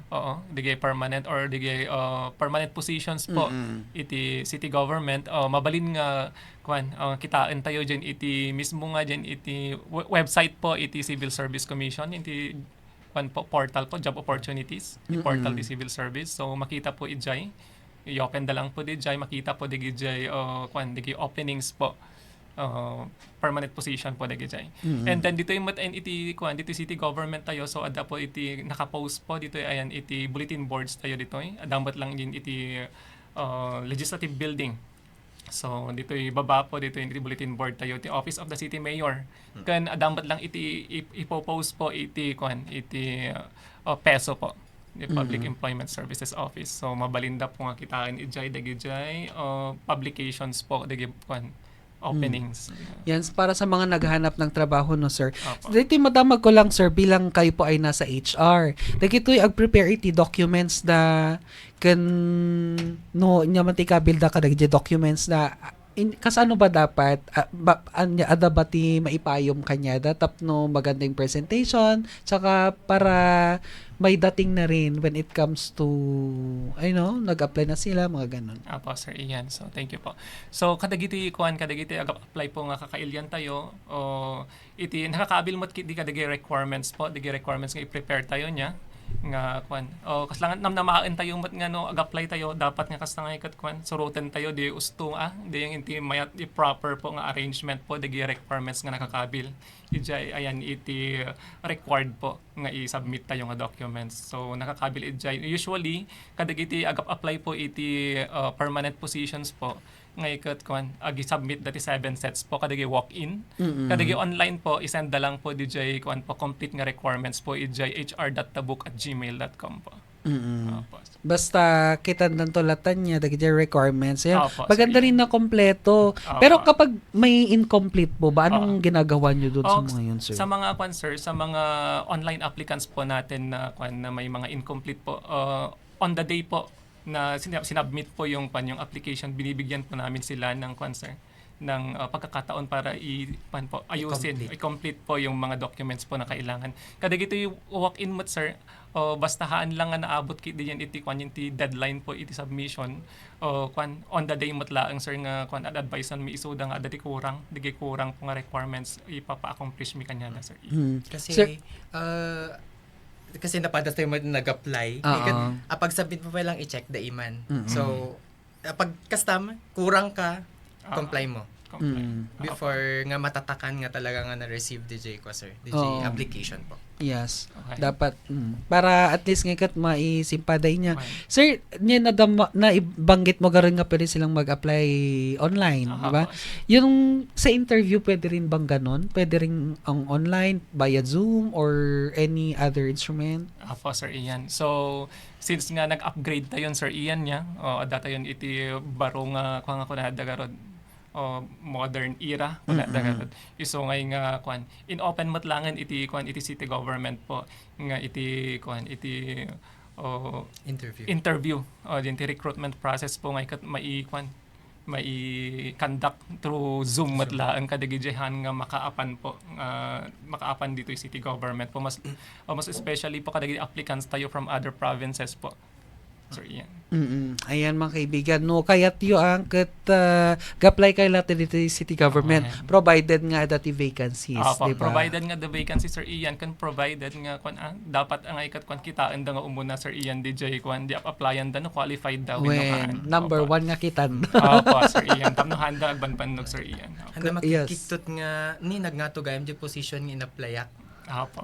Oo, digay permanent or digay permanent positions po iti city government. Mabalin nga kuan kitaan tayo diyan iti mismo nga diyan iti website po iti Civil Service Commission iti kuan po portal po job opportunities, iti portal di Civil Service. So makita po ijay. I-open da lang po dijay makita po digay kuan digay openings po. Permanent position po dagiti. And then dito yung iti kuan dito city government tayo so ada po iti naka-post po dito ayan iti bulletin boards tayo dito adambat lang din iti legislative building. So dito baba po dito yung iti bulletin board tayo iti Office of the City Mayor. Kan adambat lang iti ipo-post po iti kuan iti peso po the Public Employment Services Office. So mabalinda po nga kitain ijay dagijay publications po dagi kuan openings. Yan, para sa mga naghahanap ng trabaho, no, sir. Opo. Dito madamag ko lang, sir, bilang kayo po ay nasa HR. Dagito'y ag-prepare iti documents na nyaman ti kabilda ka dagiti documents na kasano ba dapat ada ba ti maipayom kanya datap no magandang presentation tsaka para may dating na rin when it comes to nag-apply na sila mga ganun. Apo, Sir Ian. So, thank you po. So, kadagiti apply po nga kakailyan tayo. Iti nakakaabil mo di kadagi requirements po. Digi requirements nga i-prepare tayo niya. Nga kwan. Kaslangan namnamaan tayo mat nga no ag-apply tayo dapat nga kasangay kat kwan surutan tayo di usto di yung inti mayat di proper po nga arrangement po digi requirements nga nakakabil. Ijay ayan iti required po nga i-submit tayo nga documents. So nakakabil ijay usually kadagiti ag-apply po iti permanent positions po nga ikat kwan agi-submit dati 7 sets po kadagi walk-in. Kadagi online po isend da lang po DJ kwan po complete nga requirements po ijay hr.tabuk@gmail.com po. Opo. Basta kita nantulatan niya dagiti requirements. Yan. Opo, Maganda sir, rin na kompleto. Opo. Pero kapag may incomplete po ba anong ginagawa niyo doon sa mga yun, sir? Sa mga kwan sir, sa mga online applicants po natin na kwan na may mga incomplete po on the day po na sinubmit po yung application, binibigyan po namin sila ng kwan sir ng pagkakataon para ayusin, i-complete po yung mga documents po na kailangan. Kada gito yung walk-in mo sir, o bastahaan lang nga naabot kit diyan iti kwan iti deadline po iti submission o kwan on the day matlaang sir nga kwan at advice mi isuda nga dati kurang digay kurang po nga requirements ipapa-accomplish mi kanya sir. Kasi, Sir, kasi napadas tayo mo nag-apply. Apag submit mo pa lang i-check the iman. So, pag custom, kurang ka, comply mo. Before nga matatakan nga talaga nga na-receive DJ ko, sir. DJ application po. Yes. Okay. Dapat para at least ngayon maisimpaday niya. Okay. Sir, niya na ibanggit mo garon nga pwede silang mag-apply online, di ba? Yung sa interview pwede rin bang ganon? Pwede rin ang online via Zoom or any other instrument? Apo, Sir Ian. So, since nga nag-upgrade tayo Sir Ian niya, data yun iti baro nga kung ako na dagarod modern era kuna dagarod. Iso ngay nga kwan in open matlangan iti kwan iti city government po nga iti kwan iti interview iti recruitment process po ngay kat mai conduct through Zoom matlaan kadagidyahan nga makaapan dito yung city government po mas especially po kadagid applicants tayo from other provinces po. Sir Ian. Ayan mga kaibigan, no, kaya't yung angkat ga-apply kay lahat dito yung city government provided nga dati vacancies, diba? diba? Provided nga the vacancy Sir Ian kan provided nga dapat ang ikat kwan kitaan da nga umuna Sir Ian DJ kwan di applyan da no qualified daw when number one nga kitan. Opo Sir Ian tapno handa banpanog Sir Ian. Handa makikitut nga ni nagngato gayam di position nga in-applyak. Apo.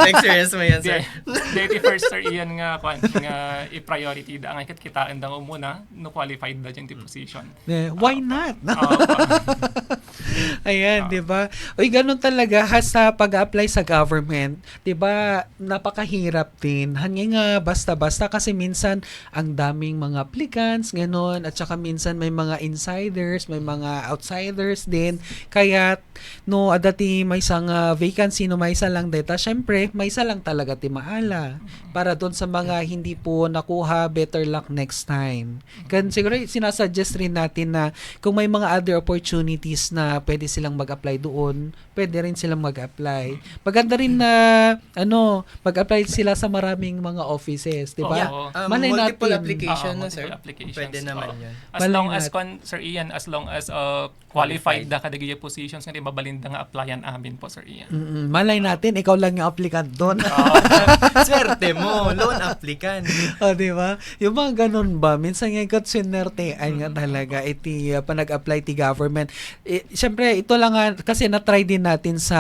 Experience mo yan, sir. Dati first Sir Ian nga kwan nga i-priority da ang ikat kitaan da nga umuna no qualified da dyan ti position. Why not? Ayan, 'di ba? Oy, ganun talaga sa pag-apply sa government, 'di ba? Napakahirap din. Hanggang nga basta-basta kasi minsan ang daming mga applicants, ganun, at saka minsan may mga insiders, may mga outsiders din. Kaya no adati may isang vacancy no may isa lang data. Syempre, may isa lang talaga ti maala para doon sa mga hindi po nakuha, better luck next time. Kan siguro sinasuggest rin natin na kung may mga other opportunities na pwede silang mag-apply doon, pwede rin silang mag-apply. Maganda rin na mag-apply sila sa maraming mga offices, 'di ba? Malay multiple natin. application na, sir. Applications. Pwede naman 'yun. As long as Sir Ian, as long as qualified da kadagiti positions nga ibabalinda nga applyan amin po Sir Ian. Malay natin ikaw lang yung applicant doon. Swerte mo, loan applicant. Di ba? Yung mga ganun ba? Minsan nga ikaw sinertean nga talaga iti panag-apply ti government. Siyempre, ito lang nga, kasi na-try din natin sa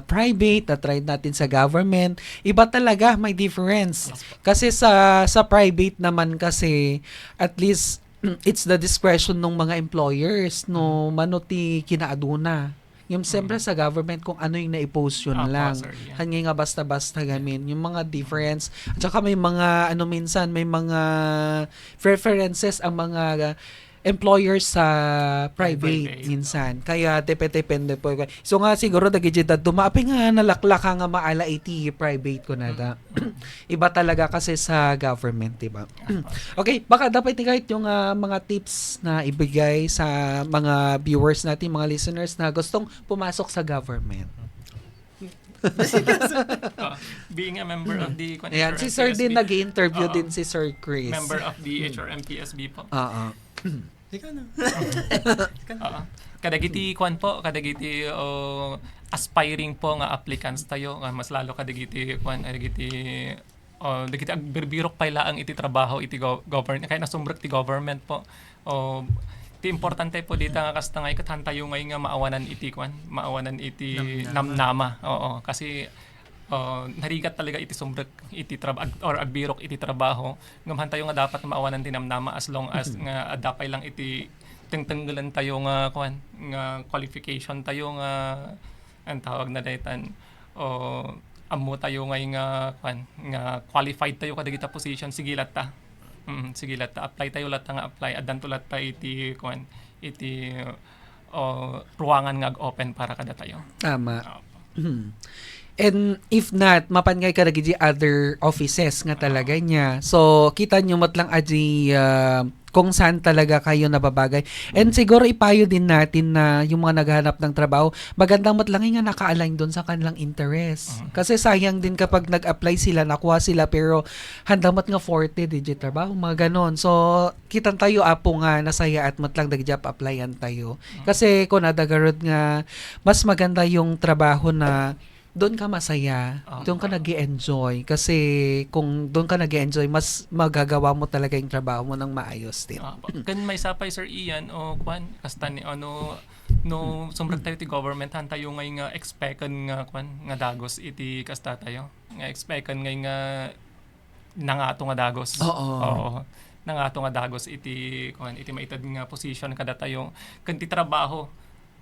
private, na-try natin sa government. Iba talaga, may difference. Kasi sa private naman kasi, at least, it's the discretion ng mga employers no manuti kinaaduna. Yung siyempre sa government kung ano yung na-post yun lang. Sir, yeah. Hanggang nga basta-basta gamin. Yung mga difference. At saka may mga minsan may mga preferences ang mga employers sa private minsan. Kaya depende po. So nga siguro dagiti dumapi nga nalaklak nga maala iti private ko na da. Iba talaga kasi sa government, diba? Okay, baka dapat kahit yung mga tips na ibigay sa mga viewers natin, mga listeners na gustong pumasok sa government. Being a member of the Ayan, si Sir din nag-interview din si Sir Chris. Member of the HRMPSB po. Ikaw na. Kadagiti kadagiti aspiring po nga applicants tayo, mas lalo kadagiti dagiti agbirbirok pa ilaang iti trabaho iti government kaya nasumbrak ti government po. Ti importante po dito nga kasta nga ikathan tayo ngay nga maawanan iti namnama. Oo, kasi narigat talaga iti sumbrek iti or agbirok iti trabaho ngam tayo nga dapat maawanan tinamnama as long as nga adapay lang iti tengtenggelan tayo nga nga qualification tayo nga ang tawag na daytan amo tayo nga qualified tayo kadagita position sigilat ta apply tayo lat nga apply addan to lat ta iti ruangan nga open para kada tayo. Tama. And if not, mapangay ka lagi di other offices nga talaga niya. So, kita nyo matlang aji kung saan talaga kayo nababagay. And siguro ipayo din natin na yung mga naghahanap ng trabaho, magandang matlangi nga naka-align doon sa kanilang interest. Kasi sayang din kapag nag-apply sila, nakuha sila, pero handamat nga 40 digit trabaho, mga ganon. So, kitan tayo apo nga nasaya at matlang nag-job applyan tayo. Kasi kung nadagarod nga, mas maganda yung trabaho na doon ka masaya, doon ka nag-enjoy kasi kung doon ka nag-enjoy, mas magagawa mo talaga yung trabaho mo ng maayos din. Kan may sapay Sir Ian o kwan kasta ni ano no sumrag tayo ti government han tayo ngay nga expectan nga kwan nga dagos iti kasta tayo. Nga expectan ngay nga nangato nga dagos. Oo. Nangato nga dagos iti kwan iti maitad nga position kada tayo kan ti trabaho.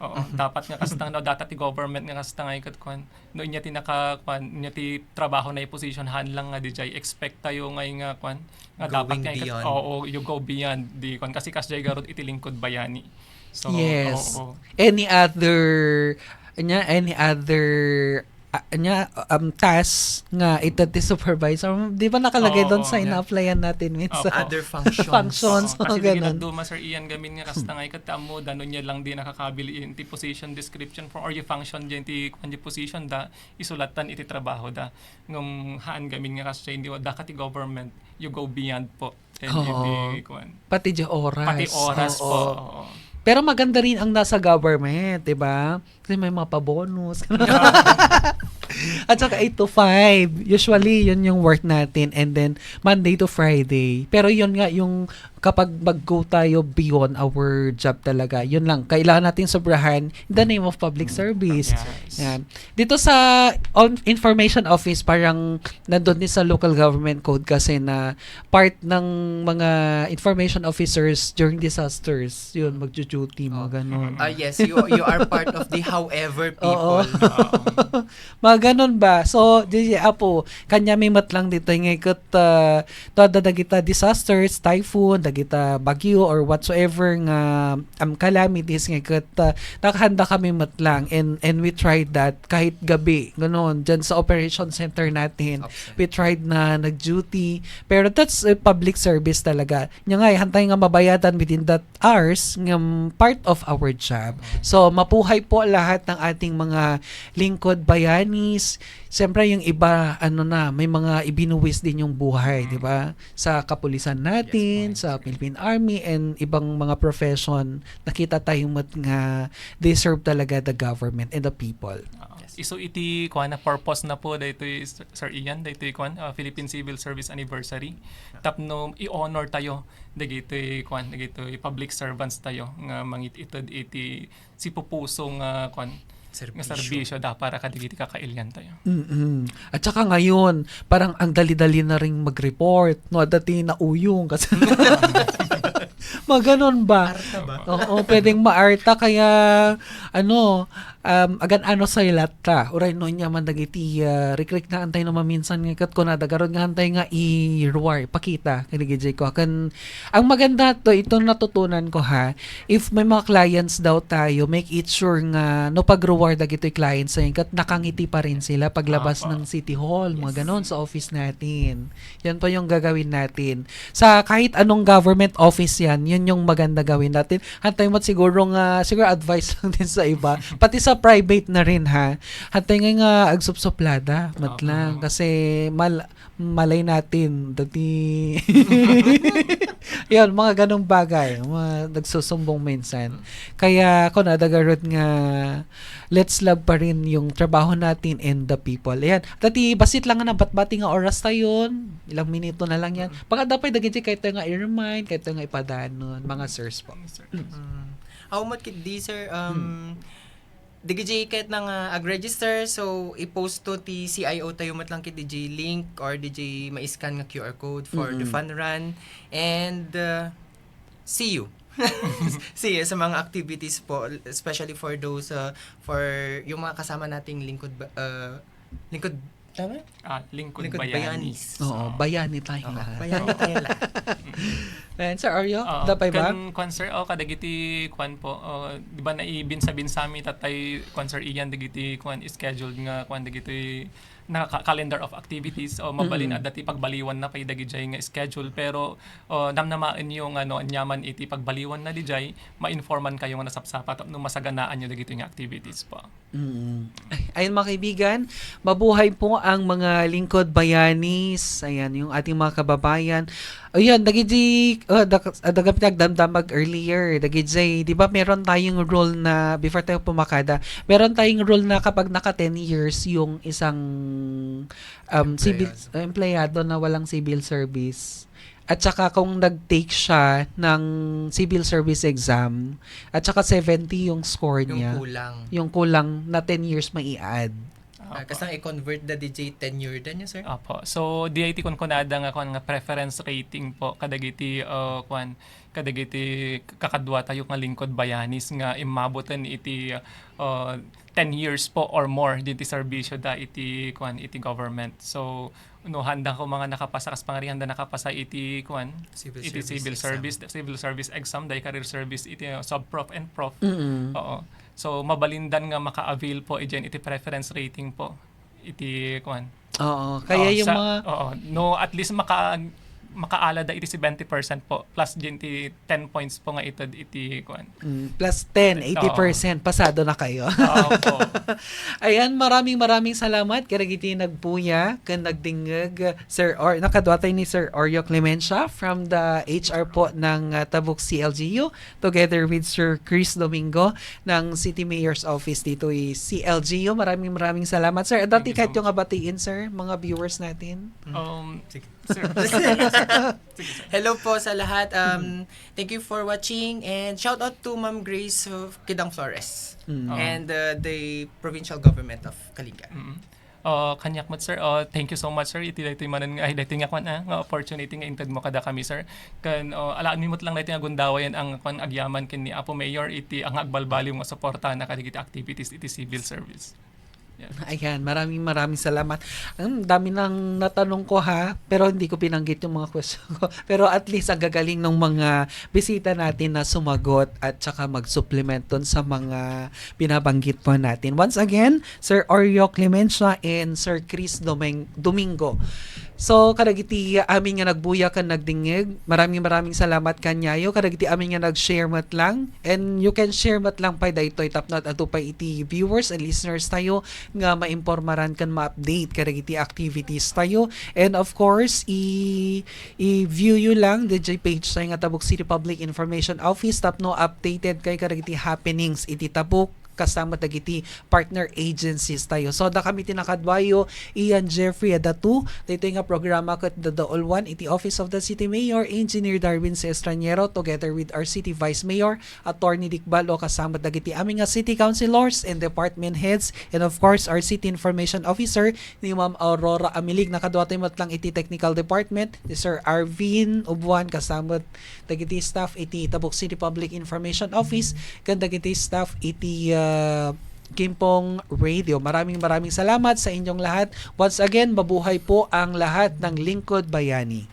Oo, dapat nga kastang no data ti government nga kastang ay kat kwan no inya ti naka kwan inya ti trabaho na position han lang nga DJ expect tayo ngay nga kwan nga dapat nga beyond. oo you go beyond di kwan kasi kasjay garot iti lingkod bayani. So Yes. oo. Any other task nga ito ti supervisor, di ba nakalagay doon sa ina-applyan natin minsan? Other functions. Functions. Kasi ganun. di ginagduma Sir Ian gamin nga kasta ngay kat amo danon niya lang di nakakabili ti position description for or yung function diyan ti kwan position da isulatan iti trabaho da ngum haan gamin nga kasta hindi da ti government you go beyond po and iti kwan Pati di oras. pati oras Oo. po. Oo. Pero maganda rin ang nasa government, 'di ba? Kasi may mga pa-bonus. At saka 8 to 5. Usually, yun yung work natin. And then, Monday to Friday. Pero yun nga, yung kapag mag-go tayo beyond our job talaga, yun lang. Kailangan natin sobrahan in the name of public service. Yes. Yan. Dito sa information office, parang nandun din sa local government code kasi na part ng mga information officers during disasters, yun, mag-duty mo, ganun. Yes, you are part of the however people. Mga ganun ba? So, DJ Apo, kanya may matlang dito ngay kat dagita disasters, typhoon, dagita bagyo or whatsoever nga calamities ngay kat nakahanda kami matlang and we tried that kahit gabi, ganun, dyan sa operation center natin. We tried na nag-duty, pero that's a public service talaga. Nya nga, hantay nga mabayadan within that hours nga part of our job. So, mapuhay po lahat ng ating mga lingkod bayanis. Siyempre yung iba may mga ibinuwis din yung buhay, 'di ba? Sa kapulisan natin, sa Philippine Army and ibang mga profession, nakita tayong nga they serve talaga the government and the people. Iso iti kuan na purpose na po dito Sir Ian dito kuan Philippine Civil Service Anniversary tapno i-honor tayo dagito kuan dagito public servants tayo nga mangit iti si pupuso nga kuan nga serbisyo da para kadigiti kakailyan tayo. At saka ngayon, parang ang dali-dali na ring mag-report. No, dati nauyong kasi maganon ba? Arta ba? Oo, pwedeng maarta kaya agan sa ilata. Uray no niya man dagiti rikrik na antay no maminsan nga kat ko na dagaron nga antay nga i-reward pakita kanigijay ko. Kan ang maganda to ito natutunan ko ha. If may mga clients daw tayo, make it sure nga no pag-reward dagiti clients sa kat nakangiti pa rin sila paglabas ng City Hall, mga ganon sa office natin. Yan pa yung gagawin natin. Sa kahit anong government office yan, yun yung maganda gawin natin. Hantay mo siguro advice lang din sa iba. Pati sa private na rin ha. Hantay nga agsupsuplada, matlang. Kasi malay natin. Dati yun, mga ganong bagay. Mga nagsusumbong minsan. Kaya ako nadagarot nga let's love pa rin yung trabaho natin and the people. Ayan. Dati basit lang nga na batbati nga oras tayo. Ilang minuto na lang yan. Pagka dapat dagiti kahit nga i-remind, kahit nga ipadanon. Mga sirs po. How much kit di sir DJ kahit nang ag-register so i-post to ti CIO tayo matlang kit DJ link or DJ ma-scan nga QR code for the fun run and see you. See you sa mga activities po especially for those for yung mga kasama nating lingkod tama? Lingkod Lingkod Bayanis. Oo, bayani tayo lahat. Bayani tayo lahat. And Sir Oreo, dapay ba? Kwan sir, kadagiti kwan po, di ba naibinsa-binsami tatay kwan sir iyan dagiti kwan scheduled nga kwan dagiti na calendar of activities o mabalin at dati pagbaliwan na pay dagijay nga schedule pero namnamaan yung anyaman iti pagbaliwan na dijay ma-informan kayo nga nasapsapat no masaganaan nyo dagiti nga activities po. Ayun mga kaibigan, mabuhay po ang mga lingkod bayanis. Ayan, yung ating mga kababayan. Ayun, dagiti dagapit nagdamdamag earlier. Dagiti, di ba meron tayong rule na, before tayo pumakada, meron tayong rule na kapag naka 10 years yung isang civil empleyado na walang civil service. At saka kung nag-take siya ng civil service exam, at saka 70 yung score niya. Yung kulang na 10 years mai-add. Kasang i-convert the DJ tenure din niya, sir? Apo. So, DIT kun kunada nga nga preference rating po kadagiti kadagiti kakadwa tayo nga lingkod bayanis nga imabutan iti 10 years po or more dinti serbisyo da iti government. So, handa ko mga nakapasa kas pangarihan da nakapasa iti civil service exam da career service iti sub-prof and prof. Oo. So mabalindan nga maka-avail po iti preference rating po iti Oo, kaya yung mga at least makaala da iti 70% po plus iti 10 points po nga iti plus 10, 80%, pasado na kayo. Po. Ayan, maraming salamat karagiti nagpuya kan nagdingeg nakadwatay ni Sir Oreo Clemencia from the HR po ng Tabuk CLGU together with Sir Chris Domingo ng City Mayor's Office dito CLGU. Maraming salamat, sir. Dati kahit yung abatiin, sir, mga viewers natin. Sir. Hello po sa lahat. Thank you for watching and shout out to Ma'am Grace of Kidang Flores and the provincial government of Kalinga. Kanyak mat sir. Thank you so much sir. Iti daytoy manan nga daytoy nga nga opportunity nga inted mo kada kami sir. Kan alaan mi lang daytoy nga gundawayan ang agyaman ken ni Apo Mayor iti ang agbalbaliw nga suporta na kadagiti activities iti civil service. Ayan, maraming salamat. Ang dami nang natanong ko pero hindi ko pinanggit yung mga question ko. Pero at least ang gagaling ng mga bisita natin na sumagot at saka mag-supplement dun sa mga binabanggit po natin. Once again, Sir Oreo Clemencia and Sir Chris Domingo. So, kadagiti amin nga nagbuya kan nagdingig. Maraming salamat kanyayo. Kadagiti amin nga nag-share mat lang. And you can share mat lang pa daytoy tapnot ato pa iti viewers and listeners tayo nga maimpormaran kan ma-update kadagiti activities tayo. And of course, i-view you lang DJ page tayo nga Tabuk City Public Information Office tapno updated kay kadagiti happenings iti Tabuk kasama dagiti partner agencies tayo. So, da kami tinakadwayo, Ian Jeffrey Adatu, dito nga programa kat the All One, iti Office of the City Mayor, Engineer Darwin C. Estraniero, together with our City Vice Mayor, Attorney Dick Balo, kasama dagiti aming nga City Councilors and Department Heads, and of course, our City Information Officer, ni Ma'am Aurora Amilig, nakadwatay matlang iti Technical Department, ni Sir Arvin Ubuan, kasama dagiti staff iti Tabuk City Public Information Office, kan dagiti staff iti Kimpong Radio. Maraming salamat sa inyong lahat. Once again, mabuhay po ang lahat ng lingkod bayani.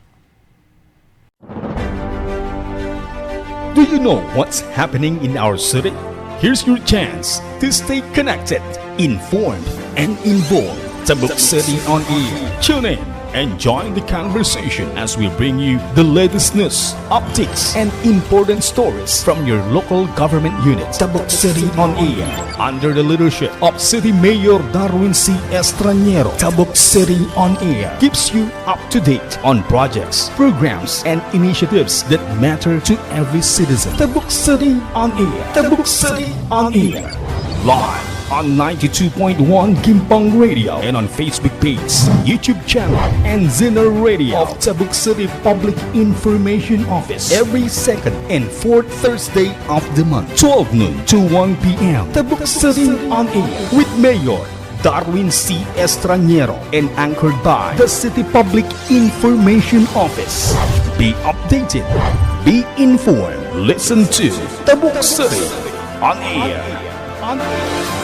Do you know what's happening in our city? Here's your chance to stay connected, informed, and involved. Tabuk City on Air. Tune in and join the conversation as we bring you the latest news, updates, and important stories from your local government units. Tabuk City on Air, under the leadership of City Mayor Darwin C. Estraniero. Tabuk City on Air keeps you up to date on projects, programs, and initiatives that matter to every citizen. Tabuk City on Air. Tabuk City on Air. Live on 92.1 Gimpong Radio and on Facebook page, YouTube channel, and Ziner Radio of Tabuk City Public Information Office every second and fourth Thursday of the month, 12 noon to 1 p.m. Tabuk City on Air with Mayor Darwin C. Estraniero and anchored by the City Public Information Office. Be updated, be informed, listen to Tabuk City on Air. On Air.